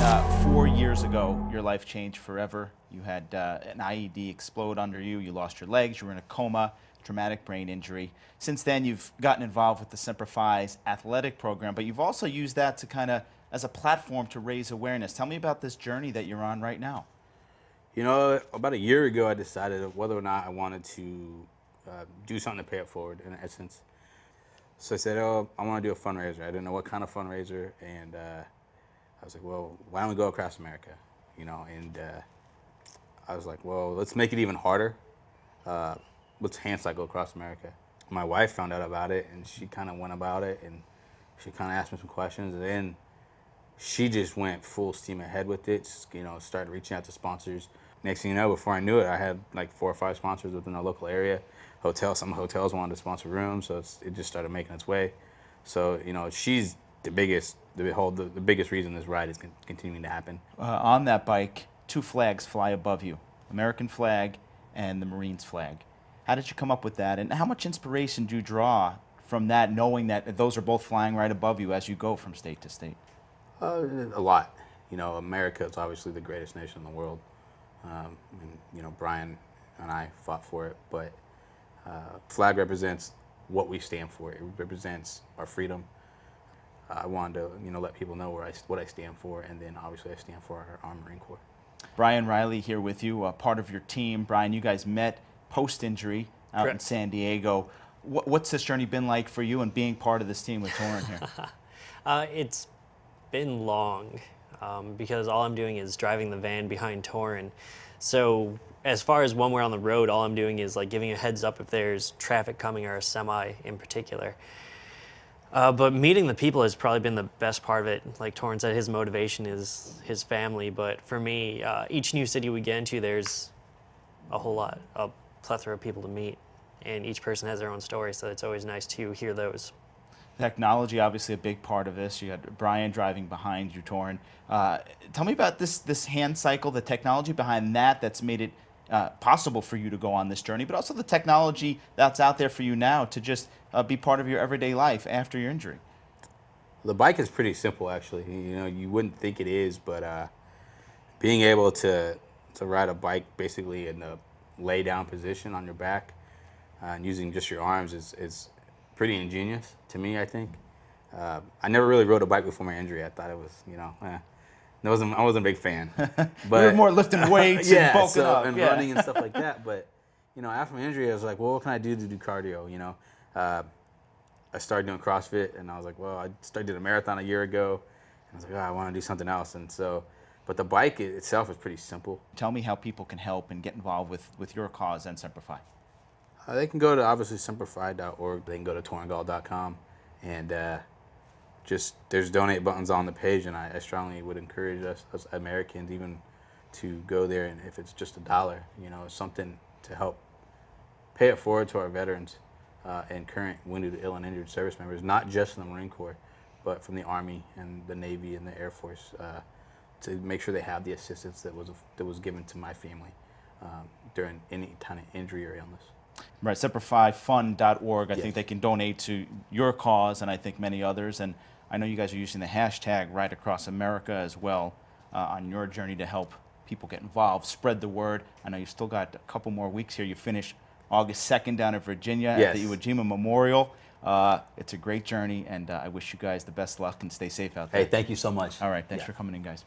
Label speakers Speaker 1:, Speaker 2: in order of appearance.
Speaker 1: 4 years ago, your life changed forever. You had an IED explode under you. You lost your legs. You were in a coma, traumatic brain injury. Since then, you've gotten involved with the Semper Fi's athletic program, but you've also used that to kind of as a platform to raise awareness. Tell me about this journey that you're on right now.
Speaker 2: You know, about a year ago, I decided whether or not I wanted to do something to pay it forward, in essence. So I said, oh, I want to do a fundraiser. I didn't know what kind of fundraiser, and I was like, well, why don't we go across America? You know, and I was like, well, let's make it even harder. Let's hand cycle across America. My wife found out about it, and she kind of went about it, and she kind of asked me some questions, and then she just went full steam ahead with it. Just, you know, started reaching out to sponsors. Next thing you know, before I knew it, I had like 4 or 5 sponsors within the local area. Some hotels wanted to sponsor rooms, so it just started making its way. So, you know, she's the biggest reason this ride is continuing to happen.
Speaker 1: On that bike, 2 flags fly above you, American flag and the Marines flag. How did you come up with that, and how much inspiration do you draw from that, knowing that those are both flying right above you as you go from state to state?
Speaker 2: A lot. You know, America is obviously the greatest nation in the world. And, you know, Brian and I fought for it, but flag represents what we stand for. It represents our freedom. I wanted to, you know, let people know what I stand for, and then obviously I stand for our Marine Corps. Brian
Speaker 1: Riley here with you, part of your team. Brian, you guys met post-injury out
Speaker 3: Correct.
Speaker 1: in San Diego. What's this journey been like for you and being part of this team with Toran here?
Speaker 3: It's been long because all I'm doing is driving the van behind Toran. So as far as when we're on the road, all I'm doing is like giving a heads up if there's traffic coming, or a semi in particular. But meeting the people has probably been the best part of it. Like Toran said, his motivation is his family. But for me, each new city we get into, there's a plethora of people to meet. And each person has their own story, so it's always nice to hear those.
Speaker 1: Technology, obviously a big part of this. You had Brian driving behind you, Toran. Tell me about this hand cycle, the technology behind that's made it possible for you to go on this journey, but also the technology that's out there for you now to just be part of your everyday life after your injury.
Speaker 2: The bike is pretty simple, actually. You know, you wouldn't think it is, but being able to ride a bike basically in the lay down position on your back and using just your arms is pretty ingenious to me, I think. I never really rode a bike before my injury. I thought it was, you know, I wasn't a big fan.
Speaker 1: But you were more lifting weights and bulking up.
Speaker 2: And running and stuff like that. But, you know, after my injury, I was like, well, what can I do to do cardio, you know? I started doing CrossFit, and I was like, well, I started doing a marathon a year ago. And I was like, oh, I want to do something else. And so, but the bike itself is pretty simple. Tell
Speaker 1: me how people can help and get involved with your cause and Semper Fi.
Speaker 2: They can go to, obviously, semperfi.org. They can go to torangaal.com, and there's donate buttons on the page, and I strongly would encourage us as Americans even to go there, and if it's just $1, you know, something to help pay it forward to our veterans and current wounded, ill, and injured service members, not just in the Marine Corps, but from the Army and the Navy and the Air Force, to make sure they have the assistance that was given to my family during any kind of injury or illness.
Speaker 1: Right, semperfifund.org. I think they can donate to your cause, and I think many others. And I know you guys are using the hashtag Right Across America as well on your journey to help people get involved, spread the word. I know you still got a couple more weeks here. You finish August 2nd down in Virginia at the Iwo Jima Memorial. It's a great journey, and I wish you guys the best luck and stay safe out there.
Speaker 2: Hey, thank you so much.
Speaker 1: All right, thanks for coming in, guys.